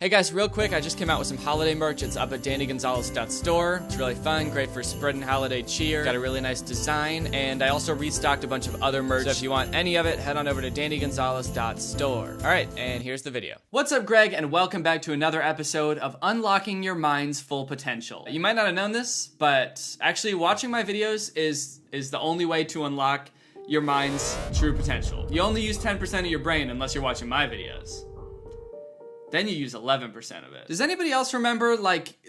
Hey guys, real quick, I just came out with some holiday merch. It's up at DannyGonzalez.store. It's really fun, great for spreading holiday cheer. Got a really nice design, and I also restocked a bunch of other merch. So if you want any of it, head on over to DannyGonzalez.store. Alright, and here's the video. What's up, Greg, and welcome back to another episode of Unlocking Your Mind's Full Potential. You might not have known this, but actually watching my videos is the only way to unlock your mind's true potential. You only use 10% of your brain unless you're watching my videos. Then you use 11% of it. Does anybody else remember,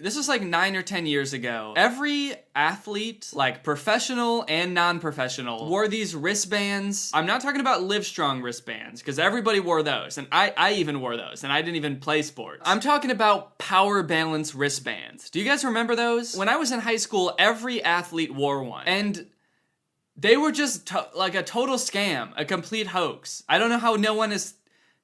this was 9 or 10 years ago, every athlete, professional and non-professional, wore these wristbands. I'm not talking about Livestrong wristbands, because everybody wore those, and I even wore those, and I didn't even play sports. I'm talking about Power Balance wristbands. Do you guys remember those? When I was in high school, every athlete wore one, and they were just a total scam, a complete hoax. I don't know how no one has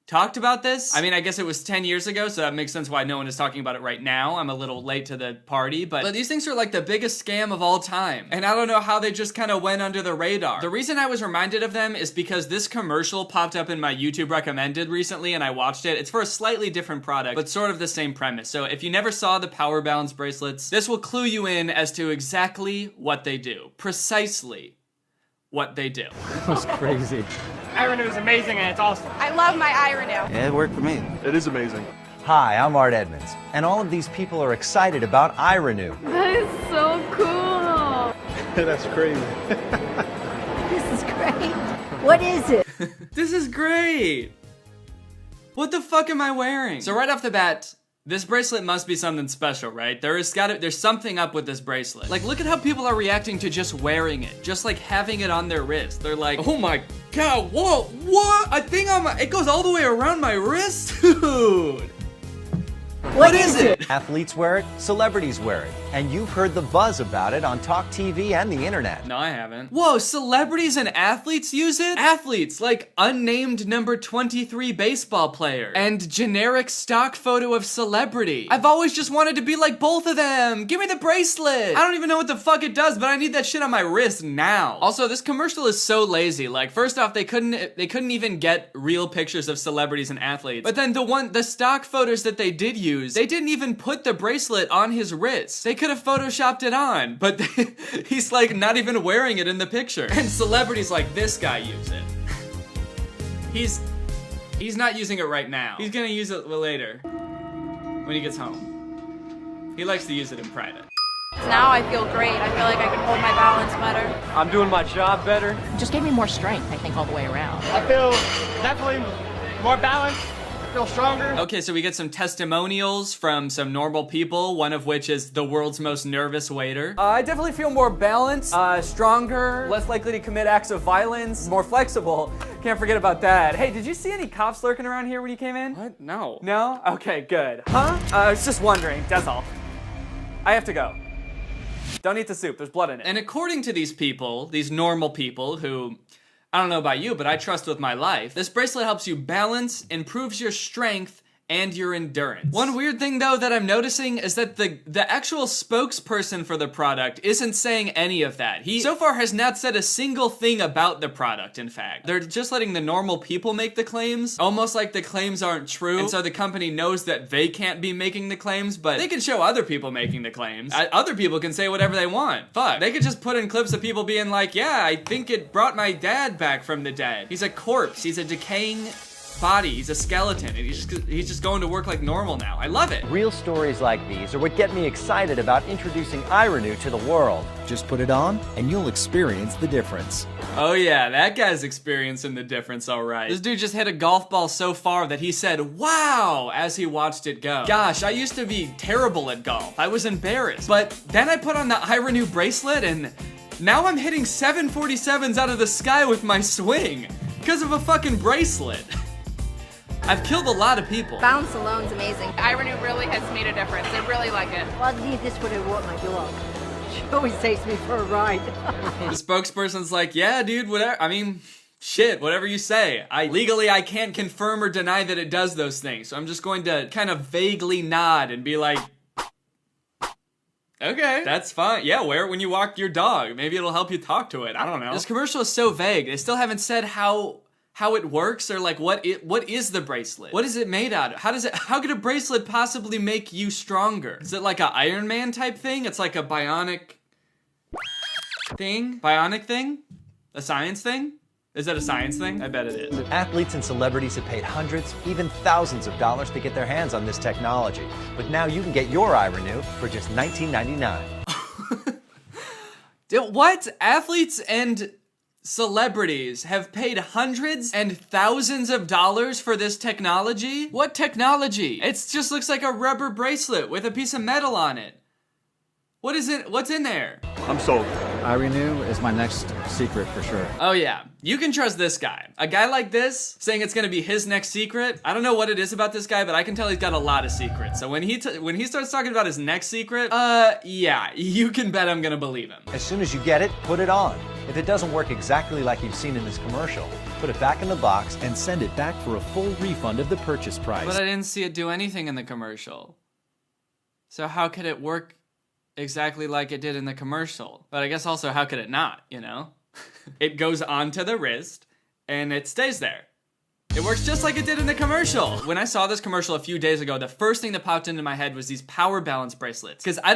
talked about this. I mean, I guess it was 10 years ago, so that makes sense why no one is talking about it right now. I'm a little late to the party, but these things are the biggest scam of all time. And I don't know how they just kind of went under the radar. The reason I was reminded of them is because this commercial popped up in my YouTube recommended recently and I watched it. It's for a slightly different product, but sort of the same premise. So if you never saw the Power Balance bracelets, this will clue you in as to exactly what they do. Precisely what they do. That was crazy. Irenew is amazing and it's awesome. I love my Irenew. Yeah, it worked for me. It is amazing. Hi, I'm Art Edmonds, and all of these people are excited about Irenew. That is so cool. That's crazy. This is great. What is it? This is great. What the fuck am I wearing? So right off the bat, this bracelet must be something special, right? There's something up with this bracelet. Look at how people are reacting to just wearing it. Just having it on their wrist. They're like, oh my god, whoa, what? I think it goes all the way around my wrist? Dude. What is it? Athletes wear it, celebrities wear it, and you've heard the buzz about it on Talk TV and the internet. No, I haven't. Whoa, celebrities and athletes use it? Athletes, unnamed number 23 baseball player, and generic stock photo of celebrity. I've always just wanted to be like both of them. Give me the bracelet. I don't even know what the fuck it does, but I need that shit on my wrist now. Also, this commercial is so lazy. First off, they couldn't even get real pictures of celebrities and athletes. But then the stock photos that they did use, they didn't even put the bracelet on his wrist. They could have photoshopped it on, but he's not even wearing it in the picture. And celebrities like this guy use it. He's not using it right now. He's gonna use it later, when he gets home. He likes to use it in private. Now I feel great. I feel like I can hold my balance better. I'm doing my job better. Just gave me more strength, I think, all the way around. I feel definitely more balanced. I feel stronger. Okay, so we get some testimonials from some normal people, one of which is the world's most nervous waiter. I definitely feel more balanced, stronger, less likely to commit acts of violence, more flexible. Can't forget about that. Hey, did you see any cops lurking around here when you came in? What? No. No? Okay, good. Huh? I was just wondering, that's all. I have to go. Don't eat the soup, there's blood in it. And according to these people, these normal people who, I don't know about you, but I trust with my life, this bracelet helps you balance, improves your strength, and your endurance. One weird thing though that I'm noticing is that the actual spokesperson for the product isn't saying any of that. He so far has not said a single thing about the product, in fact. They're just letting the normal people make the claims, almost like the claims aren't true, and so the company knows that they can't be making the claims, but they can show other people making the claims. Other people can say whatever they want. Fuck. They could just put in clips of people being like, yeah, I think it brought my dad back from the dead. He's a corpse. He's a decaying body. He's a skeleton, and he's just going to work like normal now. I love it. Real stories like these are what get me excited about introducing Irenew to the world. Just put it on, and you'll experience the difference. Oh yeah, that guy's experiencing the difference, alright. This dude just hit a golf ball so far that he said, wow, as he watched it go. Gosh, I used to be terrible at golf. I was embarrassed. But then I put on the Irenew bracelet, and now I'm hitting 747s out of the sky with my swing. Because of a fucking bracelet. I've killed a lot of people. Balance alone's amazing. Irenew really has made a difference. I really like it. Well, I need this when I walk my dog. She always takes me for a ride. The spokesperson's like, yeah, dude, whatever. I mean, shit, whatever you say. Legally, I can't confirm or deny that it does those things. So I'm just going to kind of vaguely nod and be like, okay, that's fine. Yeah, wear it when you walk your dog. Maybe it'll help you talk to it. I don't know. This commercial is so vague. They still haven't said how how it works, or like what is the bracelet? What is it made out of? How could a bracelet possibly make you stronger? Is it like an Iron Man type thing? It's like a bionic thing? Bionic thing? A science thing? Is that a science thing? I bet it is. Athletes and celebrities have paid hundreds, even thousands of dollars to get their hands on this technology. But now you can get your iRenew for just $19.99. What? Athletes and celebrities have paid hundreds and thousands of dollars for this technology? What technology? It just looks like a rubber bracelet with a piece of metal on it. What is it? What's in there? I'm sold. iRenew is my next secret for sure. Oh yeah, you can trust this guy. A guy like this, saying it's gonna be his next secret. I don't know what it is about this guy, but I can tell he's got a lot of secrets. So when he starts talking about his next secret, yeah, you can bet I'm gonna believe him. As soon as you get it, put it on. If it doesn't work exactly like you've seen in this commercial, put it back in the box And send it back for a full refund of the purchase price. But I didn't see it do anything in the commercial. So how could it work exactly like it did in the commercial? But I guess also, how could it not, you know? It goes onto the wrist and it stays there. It works just like it did in the commercial. When I saw this commercial a few days ago, the first thing that popped into my head was these Power Balance bracelets. Because I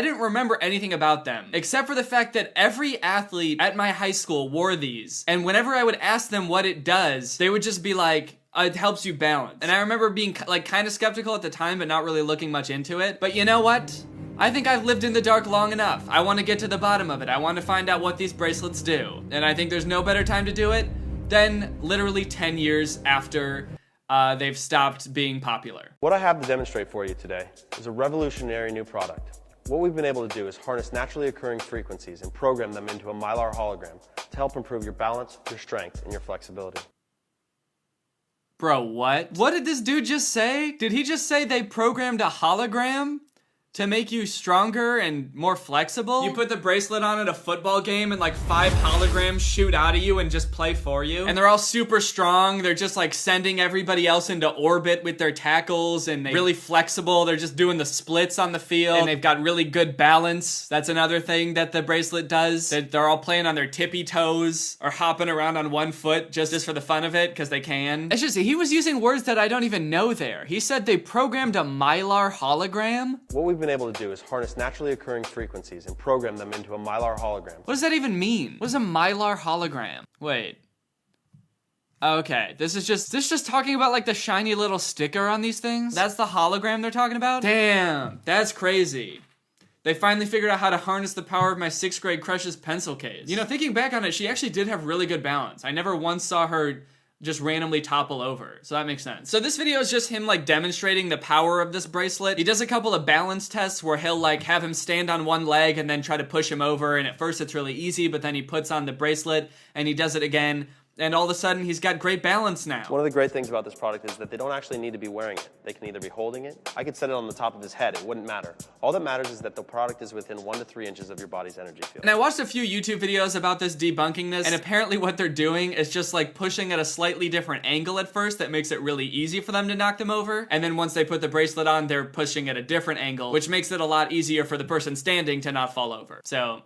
didn't remember anything about them, except for the fact that every athlete at my high school wore these. And whenever I would ask them what it does, they would just be like, it helps you balance. And I remember being like kind of skeptical at the time, but not really looking much into it. But you know what? I think I've lived in the dark long enough. I want to get to the bottom of it. I want to find out what these bracelets do. And I think there's no better time to do it than literally 10 years after they've stopped being popular. What I have to demonstrate for you today is a revolutionary new product. What we've been able to do is harness naturally occurring frequencies and program them into a Mylar hologram to help improve your balance, your strength, and your flexibility. Bro, what? What did this dude just say? Did he just say they programmed a hologram to make you stronger and more flexible? You put the bracelet on at a football game and like 5 holograms shoot out of you and just play for you. And they're all super strong. They're just like sending everybody else into orbit with their tackles, and they're really flexible. They're just doing the splits on the field, and they've got really good balance. That's another thing that the bracelet does. They're all playing on their tippy toes or hopping around on one foot just for the fun of it, because they can. It's just, he was using words that I don't even know there. He said they programmed a Mylar hologram. What we've been able to do is harness naturally occurring frequencies and program them into a Mylar hologram. What does that even mean? What is a Mylar hologram? Wait. Okay, this is just talking about like the shiny little sticker on these things? That's the hologram they're talking about? Damn, that's crazy. They finally figured out how to harness the power of my 6th grade crush's pencil case. You know, thinking back on it, she actually did have really good balance. I never once saw her just randomly topple over, so that makes sense. So this video is just him like demonstrating the power of this bracelet. He does a couple of balance tests where he'll like have him stand on one leg and then try to push him over, and at first it's really easy, but then he puts on the bracelet and he does it again, and all of a sudden he's got great balance now. One of the great things about this product is that they don't actually need to be wearing it. They can either be holding it. I could set it on the top of his head. It wouldn't matter. All that matters is that the product is within 1 to 3 inches of your body's energy field. And I watched a few YouTube videos about this debunking this, and apparently what they're doing is just like pushing at a slightly different angle at first that makes it really easy for them to knock them over. And then once they put the bracelet on, they're pushing at a different angle, which makes it a lot easier for the person standing to not fall over. So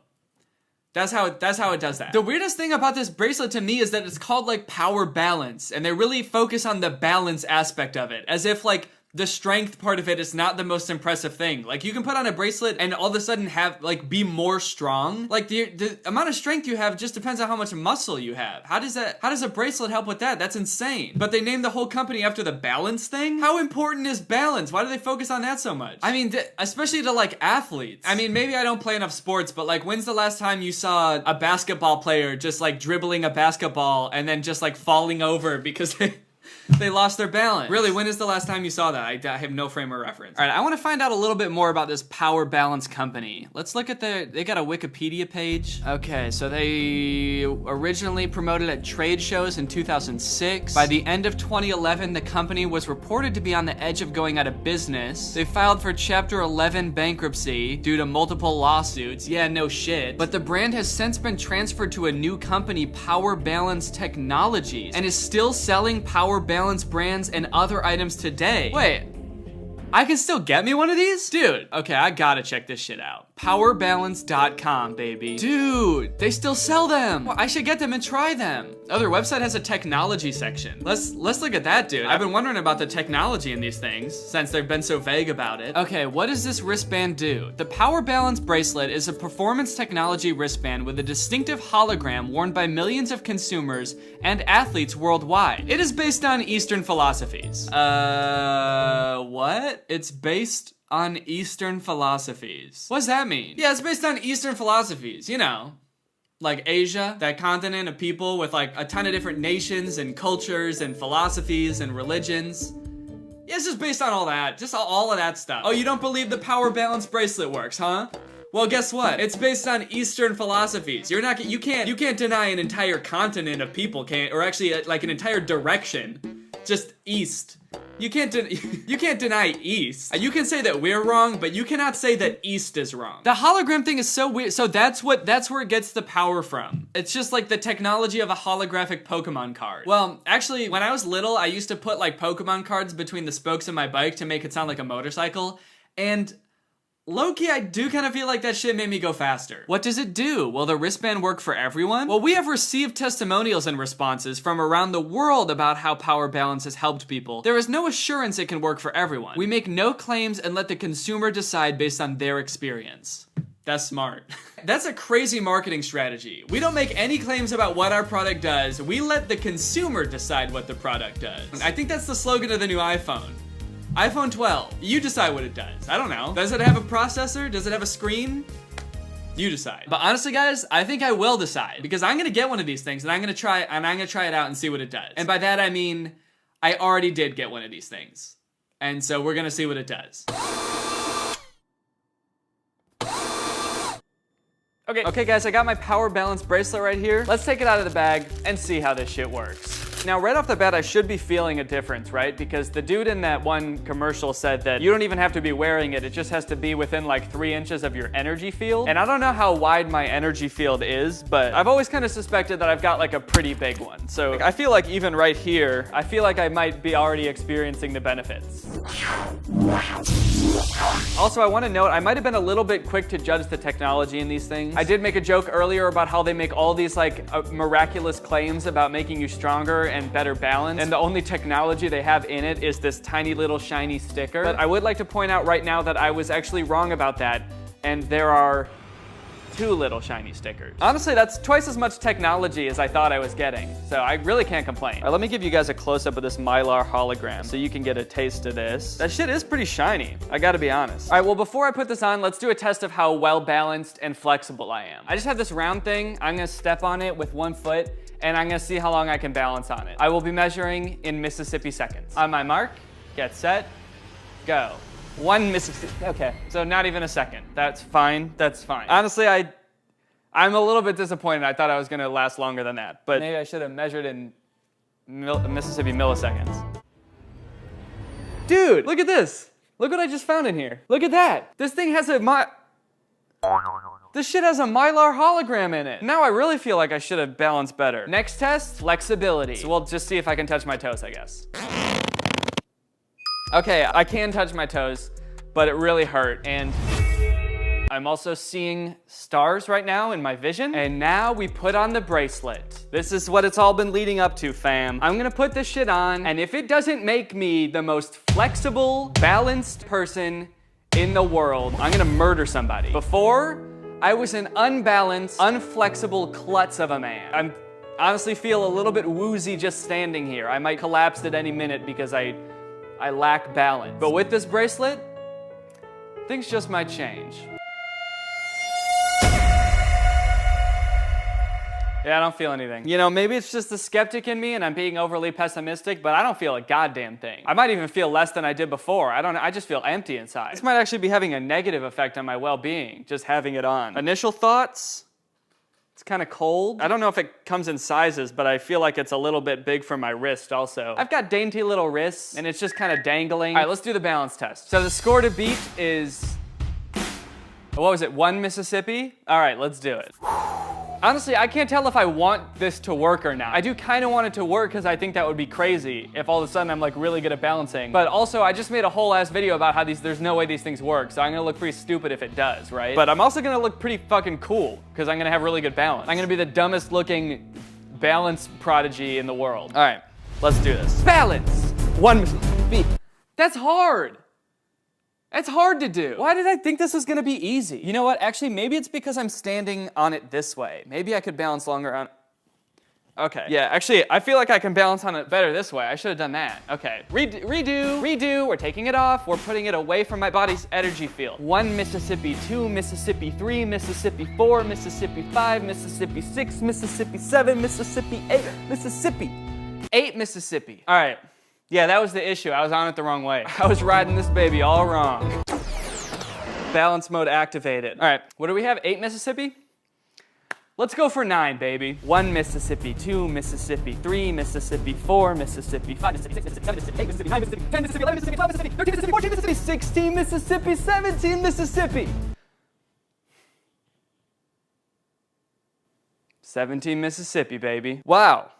that's how it does that. The weirdest thing about this bracelet to me is that it's called like Power Balance, and they really focus on the balance aspect of it, as if like the strength part of it is not the most impressive thing. Like, you can put on a bracelet and all of a sudden have, like, be more strong. Like, the amount of strength you have just depends on how much muscle you have. How does a bracelet help with that? That's insane. But they named the whole company after the balance thing? How important is balance? Why do they focus on that so much? I mean, especially to, like, athletes. I mean, maybe I don't play enough sports, but, like, when's the last time you saw a basketball player just, like, dribbling a basketball and then just, like, falling over because they lost their balance? Really, when is the last time you saw that? I have no frame of reference. All right, I want to find out a little bit more about this Power Balance company. Let's look at they got a Wikipedia page. Okay, so they originally promoted at trade shows in 2006. By the end of 2011, the company was reported to be on the edge of going out of business. They filed for Chapter 11 bankruptcy due to multiple lawsuits. Yeah, no shit. But the brand has since been transferred to a new company, Power Balance Technologies, and is still selling Power Balance brands and other items today. Wait, I can still get me one of these? Dude, okay, I gotta check this shit out. PowerBalance.com, baby. Dude, they still sell them. Well, I should get them and try them. Oh, their website has a technology section. Let's look at that, dude. I've been wondering about the technology in these things since they've been so vague about it. Okay, what does this wristband do? The Power Balance bracelet is a performance technology wristband with a distinctive hologram worn by millions of consumers and athletes worldwide. It is based on Eastern philosophies. What? It's based on Eastern philosophies. What does that mean? Yeah, it's based on Eastern philosophies, you know. Like Asia, that continent of people with like a ton of different nations and cultures and philosophies and religions. Yeah, it's just based on all that, just all of that stuff. Oh, you don't believe the Power Balance bracelet works, huh? Well, guess what? It's based on Eastern philosophies. You can't deny an entire continent of people, or actually like an entire direction, just East. You can't deny East. You can say that we're wrong, but you cannot say that East is wrong. The hologram thing is so weird. So that's where it gets the power from. It's just like the technology of a holographic Pokemon card. Well, actually, when I was little, I used to put like Pokemon cards between the spokes of my bike to make it sound like a motorcycle. And low-key, I do kind of feel like that shit made me go faster. What does it do? Will the wristband work for everyone? Well, we have received testimonials and responses from around the world about how Power Balance has helped people. There is no assurance it can work for everyone. We make no claims and let the consumer decide based on their experience. That's smart. That's a crazy marketing strategy. We don't make any claims about what our product does. We let the consumer decide what the product does. I think that's the slogan of the new iPhone. iPhone 12, you decide what it does. I don't know. Does it have a processor? Does it have a screen? You decide. But honestly, guys, I think I will decide because I'm gonna get one of these things and I'm gonna try it out and see what it does. And by that I mean, I already did get one of these things. And so we're gonna see what it does. Okay guys, I got my Power Balance bracelet right here. Let's take it out of the bag and see how this shit works. Now, right off the bat, I should be feeling a difference, right? Because the dude in that one commercial said that you don't even have to be wearing it. It just has to be within like 3 inches of your energy field. And I don't know how wide my energy field is, but I've always kind of suspected that I've got like a pretty big one. So I feel like even right here, I feel like I might be already experiencing the benefits. Also, I want to note, I might have been a little bit quick to judge the technology in these things. I did make a joke earlier about how they make all these like miraculous claims about making you stronger and better balance, and the only technology they have in it is this tiny little shiny sticker. But I would like to point out right now that I was actually wrong about that, and there are 2 little shiny stickers. Honestly, that's twice as much technology as I thought I was getting, so I really can't complain. All right, let me give you guys a close-up of this Mylar hologram so you can get a taste of this. That shit is pretty shiny, I gotta be honest. All right, well, before I put this on, let's do a test of how well-balanced and flexible I am. I just have this round thing. I'm gonna step on it with 1 foot, and I'm gonna see how long I can balance on it. I will be measuring in Mississippi seconds. On my mark, get set, go. 1 Mississippi, okay, so not even a second. That's fine, that's fine. Honestly, I'm a little bit disappointed. I thought I was gonna last longer than that, but maybe I should have measured in Mississippi milliseconds. Dude, look at this. Look what I just found in here. Look at that. This thing has this shit has a Mylar hologram in it. Now I really feel like I should have balanced better. Next test, flexibility. So we'll just see if I can touch my toes, I guess. Okay, I can touch my toes, but it really hurt, and I'm also seeing stars right now in my vision. And now we put on the bracelet. This is what it's all been leading up to, fam. I'm gonna put this shit on, and if it doesn't make me the most flexible, balanced person in the world, I'm gonna murder somebody. Before, I was an unbalanced, unflexible klutz of a man. I honestly feel a little bit woozy just standing here. I might collapse at any minute because I lack balance. But with this bracelet, things just might change. Yeah, I don't feel anything. You know, maybe it's just the skeptic in me and I'm being overly pessimistic, but I don't feel a goddamn thing. I might even feel less than I did before. I don't know, I just feel empty inside. This might actually be having a negative effect on my well-being, just having it on. Initial thoughts? It's kind of cold. I don't know if it comes in sizes, but I feel like it's a little bit big for my wrist also. I've got dainty little wrists and it's just kind of dangling. All right, let's do the balance test. So the score to beat is, what was it, 1 Mississippi? All right, let's do it. Honestly, I can't tell if I want this to work or not. I do kind of want it to work because I think that would be crazy if all of a sudden I'm like really good at balancing. But also, I just made a whole ass video about how there's no way these things work, so I'm gonna look pretty stupid if it does, right? But I'm also gonna look pretty fucking cool because I'm gonna have really good balance. I'm gonna be the dumbest looking balance prodigy in the world. All right, let's do this. Balance. 1 Mississippi. That's hard. That's hard to do. Why did I think this was gonna be easy? You know what, actually, maybe it's because I'm standing on it this way. Maybe I could balance longer on, okay. Yeah, actually, I feel like I can balance on it better this way. I should have done that. Okay, redo. We're taking it off. We're putting it away from my body's energy field. 1 Mississippi, 2 Mississippi, 3 Mississippi, 4 Mississippi, 5 Mississippi, 6 Mississippi, 7 Mississippi, 8 Mississippi. 8 Mississippi. All right. Yeah, that was the issue. I was on it the wrong way. I was riding this baby all wrong. Balance mode activated. All right, what do we have? 8 Mississippi? Let's go for 9, baby. 1 Mississippi, 2 Mississippi, 3 Mississippi, 4 Mississippi, 5 Mississippi, 6 Mississippi, 7 Mississippi, 8 Mississippi, 9 Mississippi, 10 Mississippi, 11 Mississippi, 12 Mississippi, 13 Mississippi, 14 Mississippi, 16 Mississippi, 17 Mississippi. 17 Mississippi, baby. Wow.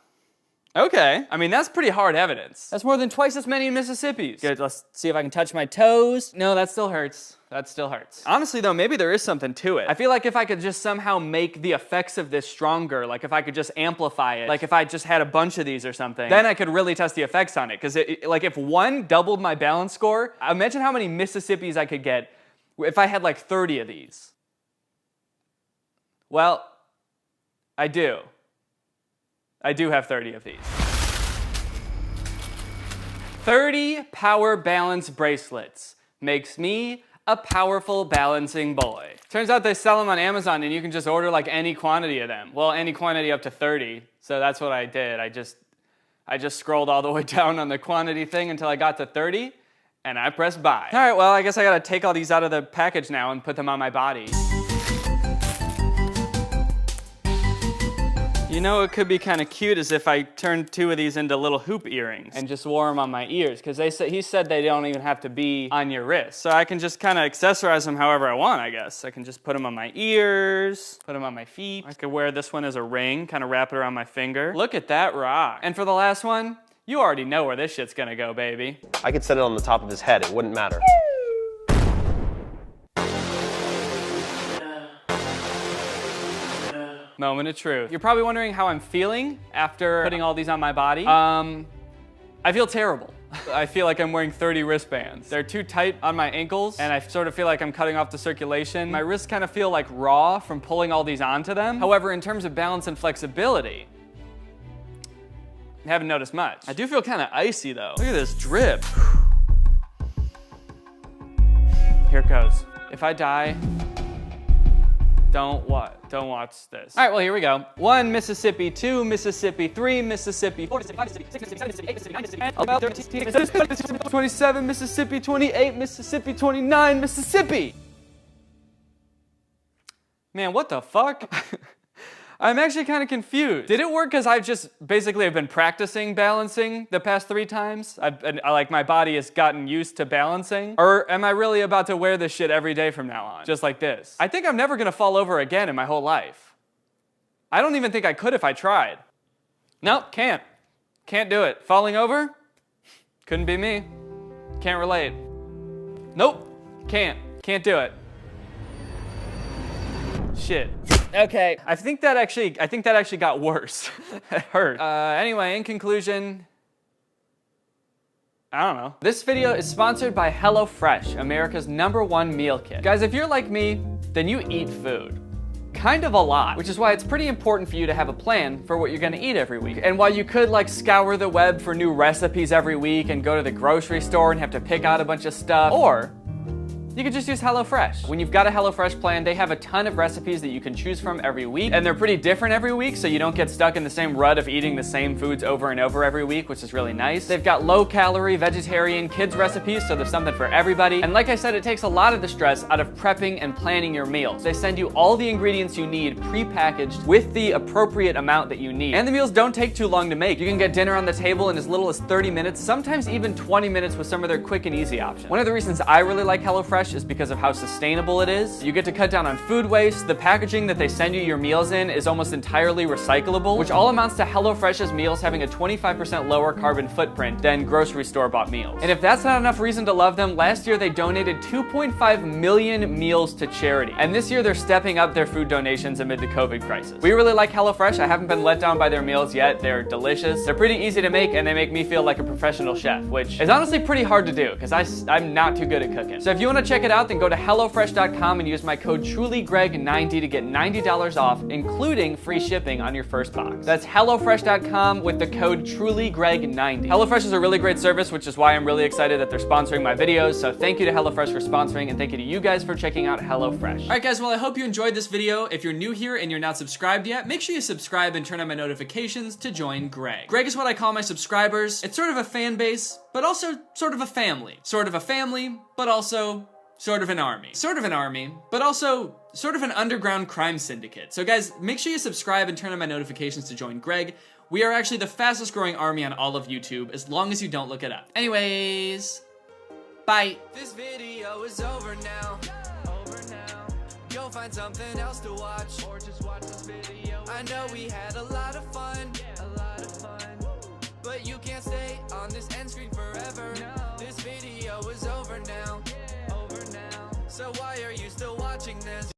Okay. I mean, that's pretty hard evidence. That's more than twice as many Mississippis. Good, let's see if I can touch my toes. No, that still hurts. That still hurts. Honestly though, maybe there is something to it. I feel like if I could just somehow make the effects of this stronger, like if I could just amplify it, like if I just had a bunch of these or something, then I could really test the effects on it. Because like if 1 doubled my balance score, imagine how many Mississippis I could get if I had like 30 of these. Well, I do. I do have 30 of these. 30 power balance bracelets makes me a powerful balancing boy. Turns out they sell them on Amazon and you can just order like any quantity of them. Well, any quantity up to 30. So that's what I did. I just scrolled all the way down on the quantity thing until I got to 30 and I pressed buy. All right, well, I guess I gotta take all these out of the package now and put them on my body. You know, it could be kind of cute as if I turned 2 of these into little hoop earrings and just wore them on my ears, because he said they don't even have to be on your wrist. So I can just kind of accessorize them however I want, I guess. I can just put them on my ears, put them on my feet. I could wear this one as a ring, kind of wrap it around my finger. Look at that rock. And for the last one, you already know where this shit's gonna go, baby. I could set it on the top of his head, it wouldn't matter. Moment of truth. You're probably wondering how I'm feeling after putting all these on my body. I feel terrible. I feel like I'm wearing 30 wristbands. They're too tight on my ankles, and I sort of feel like I'm cutting off the circulation. My wrists kind of feel like raw from pulling all these onto them. However, in terms of balance and flexibility, I haven't noticed much. I do feel kind of icy though. Look at this drip. Here it goes. If I die, don't watch this. All right, well, here we go. 1 Mississippi, 2 Mississippi, 3 Mississippi, 4 Mississippi, 5 Mississippi, 6 Mississippi, 7 Mississippi, 8 Mississippi, 9 Mississippi, 13 Mississippi, 27 Mississippi, 28 Mississippi, 29 Mississippi. Man, what the fuck? I'm actually kind of confused. Did it work because I've just basically have been practicing balancing the past 3 times? Like my body has gotten used to balancing? Or am I really about to wear this shit every day from now on? Just like this. I think I'm never gonna fall over again in my whole life. I don't even think I could if I tried. Nope, can't. Can't do it. Falling over? Couldn't be me. Can't relate. Nope, can't. Can't do it. Shit. Okay, I think that actually got worse. It hurt. Anyway, in conclusion, I don't know. This video is sponsored by HelloFresh, America's #1 meal kit. Guys, if you're like me, then you eat food. Kind of a lot, which is why it's pretty important for you to have a plan for what you're gonna eat every week. And while you could like scour the web for new recipes every week and go to the grocery store and have to pick out a bunch of stuff, or you could just use HelloFresh. When you've got a HelloFresh plan, they have a ton of recipes that you can choose from every week, and they're pretty different every week, so you don't get stuck in the same rut of eating the same foods over and over every week, which is really nice. They've got low-calorie, vegetarian, kids recipes, so there's something for everybody. And like I said, it takes a lot of the stress out of prepping and planning your meals. They send you all the ingredients you need pre-packaged with the appropriate amount that you need. And the meals don't take too long to make. You can get dinner on the table in as little as 30 minutes, sometimes even 20 minutes with some of their quick and easy options. One of the reasons I really like HelloFresh HelloFresh is because of how sustainable it is. You get to cut down on food waste. The packaging that they send you your meals in is almost entirely recyclable, which all amounts to HelloFresh's meals having a 25% lower carbon footprint than grocery store bought meals. And if that's not enough reason to love them, last year they donated 2.5 million meals to charity. And this year they're stepping up their food donations amid the COVID crisis. We really like HelloFresh. I haven't been let down by their meals yet. They're delicious. They're pretty easy to make, and they make me feel like a professional chef, which is honestly pretty hard to do because I'm not too good at cooking. So if you want to check it out, then go to HelloFresh.com and use my code TrulyGreg90 to get $90 off, including free shipping on your first box. That's HelloFresh.com with the code TrulyGreg90. HelloFresh is a really great service, which is why I'm really excited that they're sponsoring my videos. So thank you to HelloFresh for sponsoring, and thank you to you guys for checking out HelloFresh. All right, guys, well, I hope you enjoyed this video. If you're new here and you're not subscribed yet, make sure you subscribe and turn on my notifications to join Greg. Greg is what I call my subscribers. It's sort of a fan base, but also sort of a family. Sort of a family, but also sort of an army. Sort of an army, but also sort of an underground crime syndicate. So guys, make sure you subscribe and turn on my notifications to join Greg. We are actually the fastest growing army on all of YouTube, as long as you don't look it up. Anyways, bye. This video is over now. You'll find something else to watch, or just watch this video. I know we had a lot of fun, but you can't stay on this end screen forever. This video is over now. So why are you still watching this?